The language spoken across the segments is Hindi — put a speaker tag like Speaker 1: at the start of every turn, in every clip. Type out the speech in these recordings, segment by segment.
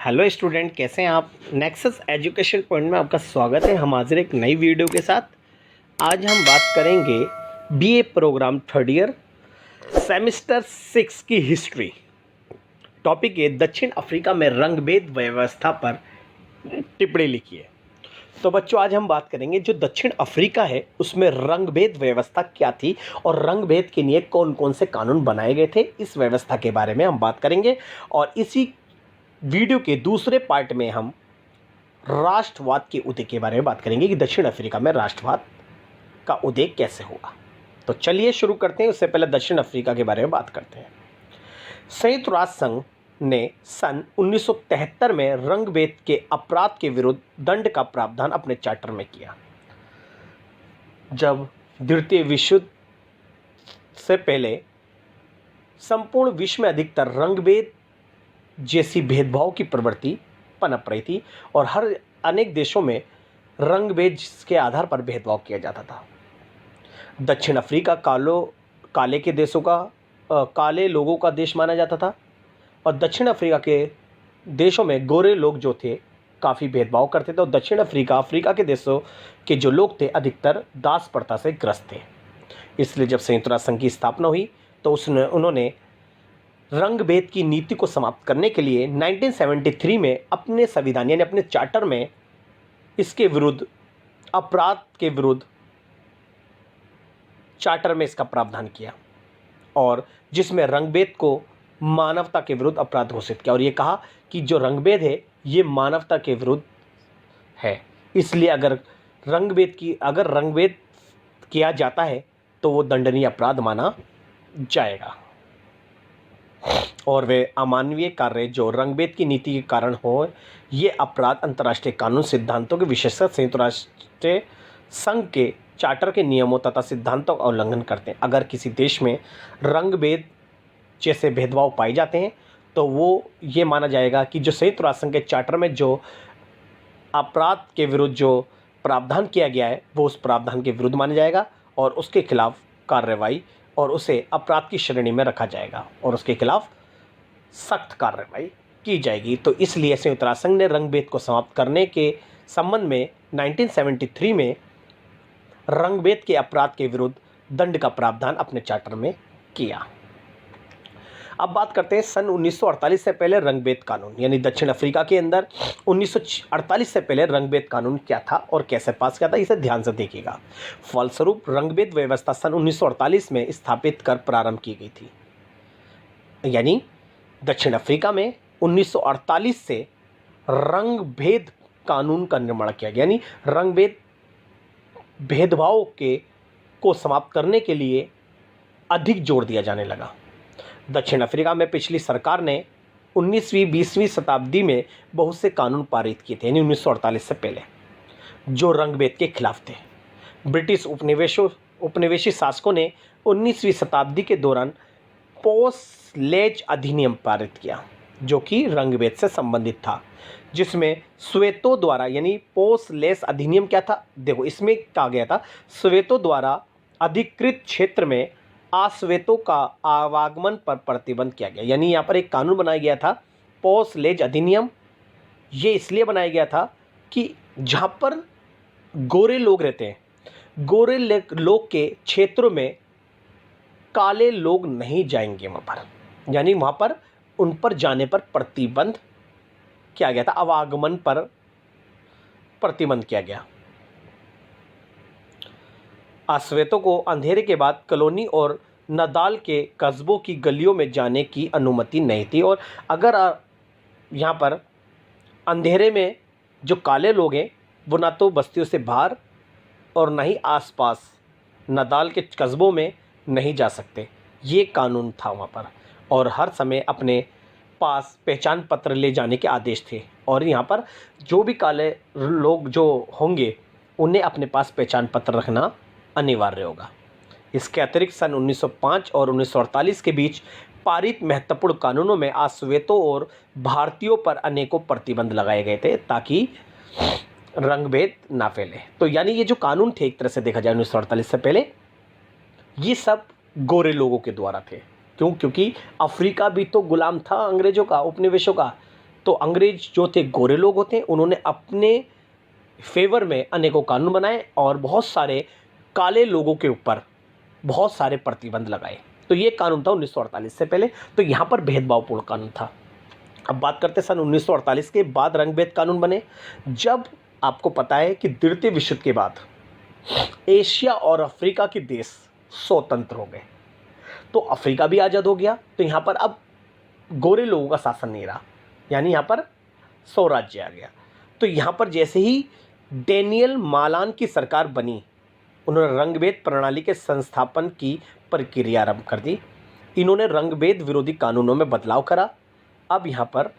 Speaker 1: हेलो स्टूडेंट, कैसे हैं आप। नेक्सस एजुकेशन पॉइंट में आपका स्वागत है। हम हाजिर एक नई वीडियो के साथ। आज हम बात करेंगे BA programme third year semester 6 की हिस्ट्री। टॉपिक है दक्षिण अफ्रीका में रंगभेद व्यवस्था पर टिप्पणी लिखी है। तो बच्चों, आज हम बात करेंगे जो दक्षिण अफ्रीका है उसमें रंगभेद व्यवस्था क्या थी और रंगभेद के लिए कौन कौन से कानून बनाए गए थे, इस व्यवस्था के बारे में हम बात करेंगे। और इसी वीडियो के दूसरे पार्ट में हम राष्ट्रवाद के उदय के बारे में बात करेंगे कि दक्षिण अफ्रीका में राष्ट्रवाद का उदय कैसे हुआ। तो चलिए शुरू करते हैं। उससे पहले दक्षिण अफ्रीका के बारे में बात करते हैं। संयुक्त राष्ट्र संघ ने सन 1973 में रंगभेद के अपराध के विरुद्ध दंड का प्रावधान अपने चार्टर में किया। जब द्वितीय विश्व युद्ध से पहले संपूर्ण विश्व में अधिकतर रंगभेद जैसी भेदभाव की प्रवृत्ति पनप रही थी और हर अनेक देशों में रंगभेद के आधार पर भेदभाव किया जाता था। दक्षिण अफ्रीका काले के देशों का काले लोगों का देश माना जाता था और दक्षिण अफ्रीका के देशों में गोरे लोग जो थे काफ़ी भेदभाव करते थे और दक्षिण अफ्रीका के देशों के जो लोग थे अधिकतर दास प्रथा से ग्रस्त थे। इसलिए जब संयुक्त राष्ट्र संघ की स्थापना हुई तो उन्होंने रंगभेद की नीति को समाप्त करने के लिए 1973 में अपने संविधान यानी अपने चार्टर में इसके विरुद्ध अपराध के विरुद्ध चार्टर में इसका प्रावधान किया और जिसमें रंगभेद को मानवता के विरुद्ध अपराध घोषित किया और ये कहा कि जो रंगभेद है ये मानवता के विरुद्ध है। इसलिए अगर रंगभेद किया जाता है तो वो दंडनीय अपराध माना जाएगा और वे अमानवीय कार्य जो रंगभेद की नीति के कारण हो, ये अपराध अंतर्राष्ट्रीय कानून सिद्धांतों के विशेषकर संयुक्त राष्ट्र संघ के चार्टर के नियमों तथा सिद्धांतों का उल्लंघन करते हैं। अगर किसी देश में रंगभेद जैसे भेदभाव पाए जाते हैं तो वो ये माना जाएगा कि जो संयुक्त राष्ट्र संघ के चार्टर में जो अपराध के विरुद्ध जो प्रावधान किया गया है वो उस प्रावधान के विरुद्ध माना जाएगा और उसके खिलाफ कार्रवाई और उसे अपराध की श्रेणी में रखा जाएगा और उसके खिलाफ सख्त कार्रवाई की जाएगी। तो इसलिए संयुक्त राष्ट्र संघ ने रंगभेद को समाप्त करने के संबंध में 1973 में रंगभेद के अपराध के विरुद्ध दंड का प्रावधान अपने चार्टर में किया। अब बात करते हैं सन 1948 से पहले रंगभेद कानून, यानी दक्षिण अफ्रीका के अंदर 1948 से पहले रंगभेद कानून क्या था और कैसे पास किया था, इसे ध्यान से देखिएगा। फलस्वरूप रंगभेद व्यवस्था सन 1948 में स्थापित कर प्रारंभ की गई थी। यानी दक्षिण अफ्रीका में 1948 से रंगभेद कानून का निर्माण किया गया, यानी रंगभेद भेदभाव को समाप्त करने के लिए अधिक जोर दिया जाने लगा। दक्षिण अफ्रीका में पिछली सरकार ने 19वीं-20वीं शताब्दी में बहुत से कानून पारित किए थे, यानी 1948 से पहले, जो रंगभेद के खिलाफ थे। ब्रिटिश उपनिवेशी शासकों ने 19वीं शताब्दी के दौरान पोसलेज अधिनियम पारित किया जो कि रंगभेद से संबंधित था, जिसमें श्वेतों द्वारा, यानी पोसलेस अधिनियम क्या था, देखो इसमें कहा गया था श्वेतों द्वारा अधिकृत क्षेत्र में अश्वेतों का आवागमन पर प्रतिबंध किया गया। यानी यहाँ पर एक कानून बनाया गया था पोसलेज अधिनियम। ये इसलिए बनाया गया था कि जहाँ पर गोरे लोग रहते हैं, गोरे लोग के क्षेत्रों में काले लोग नहीं जाएंगे वहाँ पर, यानी वहाँ पर उन पर जाने पर प्रतिबंध किया गया था, आवागमन पर प्रतिबंध किया गया। अश्वेतों को अंधेरे के बाद कॉलोनी और नदाल के कस्बों की गलियों में जाने की अनुमति नहीं थी और अगर यहाँ पर अंधेरे में जो काले लोग हैं वो ना तो बस्तियों से बाहर और ना ही आसपास नदाल के कस्बों में नहीं जा सकते। ये कानून था वहाँ पर और हर समय अपने पास पहचान पत्र ले जाने के आदेश थे और यहाँ पर जो भी काले लोग जो होंगे उन्हें अपने पास पहचान पत्र रखना अनिवार्य होगा। इसके अतिरिक्त सन 1905 और 1948 के बीच पारित महत्वपूर्ण कानूनों में अश्वेतों और भारतीयों पर अनेकों प्रतिबंध लगाए गए थे ताकि रंगभेद ना फैले। तो यानी ये जो कानून थे एक तरह से देखा जाए 1948 से पहले, ये सब गोरे लोगों के द्वारा थे। क्योंकि अफ्रीका भी तो गुलाम था अंग्रेज़ों का, उपनिवेशों का। तो अंग्रेज जो थे गोरे लोग होते हैं, उन्होंने अपने फेवर में अनेकों कानून बनाए और बहुत सारे काले लोगों के ऊपर बहुत सारे प्रतिबंध लगाए। तो ये कानून था 1948 से पहले। तो यहाँ पर भेदभावपूर्ण कानून था। अब बात करते हैं सन 1948 के बाद रंगभेद कानून बने। जब आपको पता है कि द्वितीय विश्व युद्ध के बाद एशिया और अफ्रीका के देश स्वतंत्र हो गए, तो अफ्रीका भी आज़ाद हो गया। तो यहाँ पर अब गोरे लोगों का शासन नहीं रहा, यानी यहाँ पर स्वराज्य आ गया। तो यहाँ पर जैसे ही डेनियल मालान की सरकार बनी, उन्होंने रंगभेद प्रणाली के संस्थापन की प्रक्रिया आरंभ कर दी। इन्होंने रंगभेद विरोधी कानूनों में बदलाव करा। अब यहाँ पर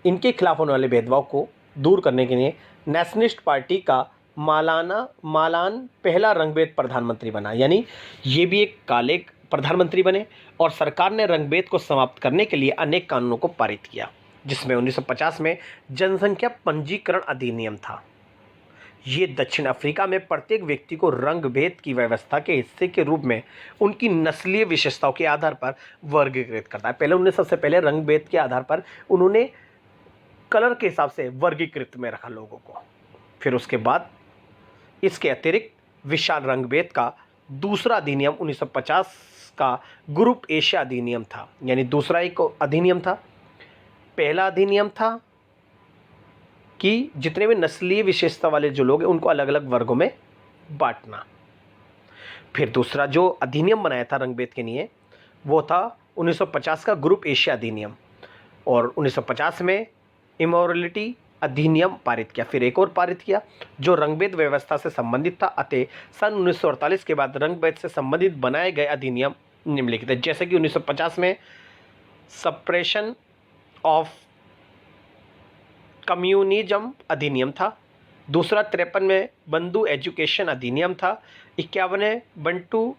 Speaker 1: इनके खिलाफ होने वाले भेदभाव को दूर करने के लिए नेशनलिस्ट पार्टी का मालान पहला रंगभेद प्रधानमंत्री बना, यानी ये भी एक काले प्रधानमंत्री बने। और सरकार ने रंगभेद को समाप्त करने के लिए अनेक कानूनों को पारित किया, जिसमें 1950 में जनसंख्या पंजीकरण अधिनियम था। ये दक्षिण अफ्रीका में प्रत्येक व्यक्ति को रंगभेद की व्यवस्था के हिस्से के रूप में उनकी नस्लीय विशेषताओं के आधार पर वर्गीकृत करता है। पहले उन्होंने सबसे पहले रंगभेद के आधार पर उन्होंने कलर के हिसाब से वर्गीकृत में रखा लोगों को। फिर उसके बाद इसके अतिरिक्त विशाल रंगभेद का दूसरा अधिनियम 1950 का ग्रुप एशिया अधिनियम था, यानी दूसरा एक अधिनियम था। पहला अधिनियम था कि जितने भी नस्लीय विशेषता वाले जो लोग हैं उनको अलग अलग वर्गों में बांटना। फिर दूसरा जो अधिनियम बनाया था रंगभेद के लिए वो था 1950 का ग्रुप एशिया अधिनियम, और 1950 में इमोरलिटी अधिनियम पारित किया। फिर एक और पारित किया जो रंगभेद व्यवस्था से संबंधित था। अतः सन 1948 के बाद रंगभेद से संबंधित बनाए गए अधिनियम निम्नलिखित है, जैसे कि 1950 में सप्रेशन ऑफ कम्युनिज्म अधिनियम था। दूसरा 53 में बंधु एजुकेशन अधिनियम था। 51 बंटू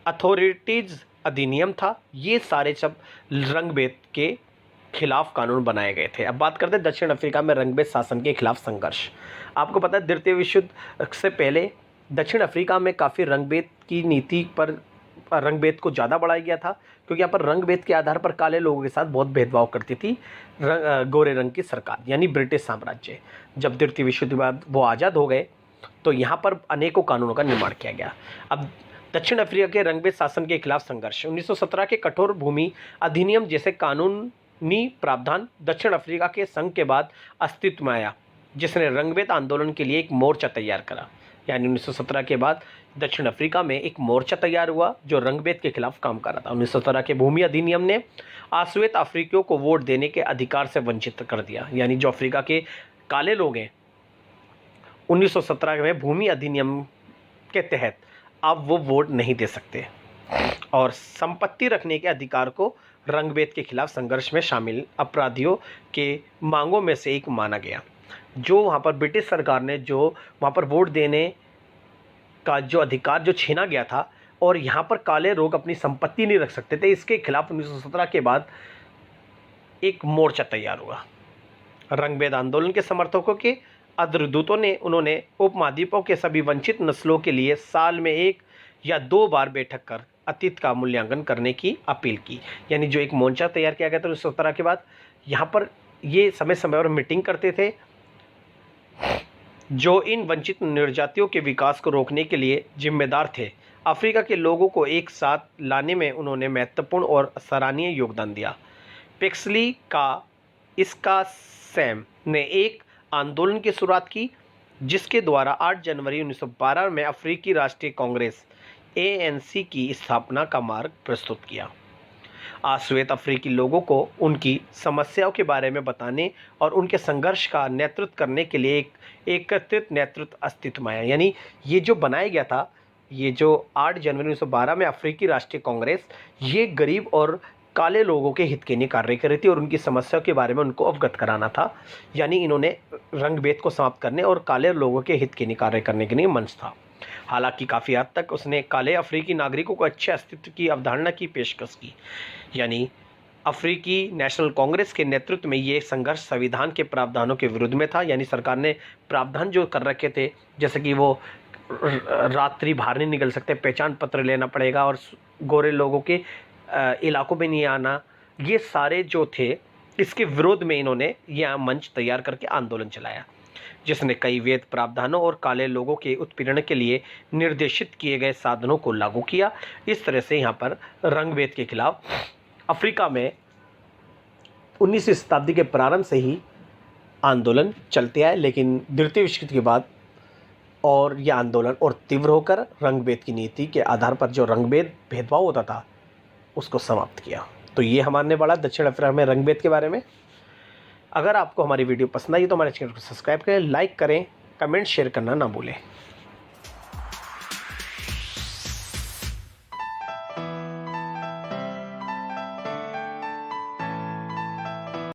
Speaker 1: अथॉरिटीज़ अधिनियम था। ये सारे सब रंगभेद के खिलाफ कानून बनाए गए थे। अब बात करते हैं दक्षिण अफ्रीका में रंगभेद शासन के खिलाफ संघर्ष। आपको पता है द्वितीय विश्व युद्ध से पहले दक्षिण अफ्रीका में काफ़ी रंगभेद की नीति पर रंगभेद को ज़्यादा बढ़ाया गया था, क्योंकि यहाँ पर रंगभेद के आधार पर काले लोगों के साथ बहुत भेदभाव करती थी गोरे रंग की सरकार, यानी ब्रिटिश साम्राज्य। जब द्वितीय विश्व युद्ध के बाद वो आज़ाद हो गए तो यहाँ पर अनेकों कानूनों का निर्माण किया गया। अब दक्षिण अफ्रीका के रंगभेद शासन के खिलाफ संघर्ष। 1917 के कठोर भूमि अधिनियम जैसे कानूनी प्रावधान दक्षिण अफ्रीका के संघ के बाद अस्तित्व में आया, जिसने रंगभेद आंदोलन के लिए एक मोर्चा तैयार करा। यानी 1917 के बाद दक्षिण अफ्रीका में एक मोर्चा तैयार हुआ जो रंगभेद के खिलाफ काम कर रहा था। 1917 के भूमि अधिनियम ने आश्वेत अफ्रीकियों को वोट देने के अधिकार से वंचित कर दिया, यानी जो अफ्रीका के काले लोग हैं 1917 में भूमि अधिनियम के तहत अब वो वोट नहीं दे सकते। और संपत्ति रखने के अधिकार को रंगभेद के खिलाफ संघर्ष में शामिल अपराधियों के मांगों में से एक माना गया। जो वहाँ पर ब्रिटिश सरकार ने जो वहाँ पर वोट देने का जो अधिकार जो छीना गया था, और यहाँ पर काले लोग अपनी संपत्ति नहीं रख सकते थे, इसके खिलाफ 1917 के बाद एक मोर्चा तैयार हुआ। रंगभेद आंदोलन के समर्थकों के अग्रदूतों ने उन्होंने उपमहाद्वीपों के सभी वंचित नस्लों के लिए साल में 1 या 2 बार बैठक कर अतीत का मूल्यांकन करने की अपील की। यानी जो एक मोर्चा तैयार किया गया था 1917 के बाद, यहाँ पर ये समय समय पर मीटिंग करते थे जो इन वंचित निर्जातियों के विकास को रोकने के लिए जिम्मेदार थे। अफ्रीका के लोगों को एक साथ लाने में उन्होंने महत्वपूर्ण और सराहनीय योगदान दिया। पिक्सली का इसका सैम ने एक आंदोलन की शुरुआत की, जिसके द्वारा 8 जनवरी 1912 में अफ्रीकी राष्ट्रीय कांग्रेस ANC की स्थापना का मार्ग प्रस्तुत किया। आश्वेत अफ्रीकी लोगों को उनकी समस्याओं के बारे में बताने और उनके संघर्ष का नेतृत्व करने के लिए एक एकत्रित नेतृत्व अस्तित्व में आया। यानी ये जो बनाया गया था, ये जो 8 जनवरी 1912 में अफ्रीकी राष्ट्रीय कांग्रेस, ये गरीब और काले लोगों के हित के लिए कार्य कर रही थी और उनकी समस्याओं के बारे में उनको अवगत कराना था। यानी इन्होंने रंगभेद को समाप्त करने और काले लोगों के हित के लिए कार्य करने के लिए मंच था। हालांकि काफ़ी हद तक उसने काले अफ्रीकी नागरिकों को अच्छे अस्तित्व की अवधारणा की पेशकश की। यानी अफ्रीकी नेशनल कांग्रेस के नेतृत्व में ये संघर्ष संविधान के प्रावधानों के विरुद्ध में था। यानी सरकार ने प्रावधान जो कर रखे थे, जैसे कि वो रात्रि बाहर नहीं निकल सकते, पहचान पत्र लेना पड़ेगा और गोरे लोगों के इलाकों में नहीं आना, ये सारे जो थे इसके विरोध में इन्होंने यह मंच तैयार करके आंदोलन चलाया, जिसने कई वेद प्रावधानों और काले लोगों के उत्पीड़न के लिए निर्देशित किए गए साधनों को लागू किया। इस तरह से यहाँ पर रंगभेद के खिलाफ अफ्रीका में 19वीं शताब्दी के प्रारंभ से ही आंदोलन चलते आए, लेकिन द्वितीय विश्व युद्ध के बाद और यह आंदोलन और तीव्र होकर रंगभेद की नीति के आधार पर जो रंगभेद भेदभाव होता था उसको समाप्त किया। तो ये हमारे वाला दक्षिण अफ्रीका में रंगभेद के बारे में। अगर आपको हमारी वीडियो पसंद आई तो हमारे चैनल को सब्सक्राइब करें, लाइक करें, कमेंट शेयर करना ना भूलें।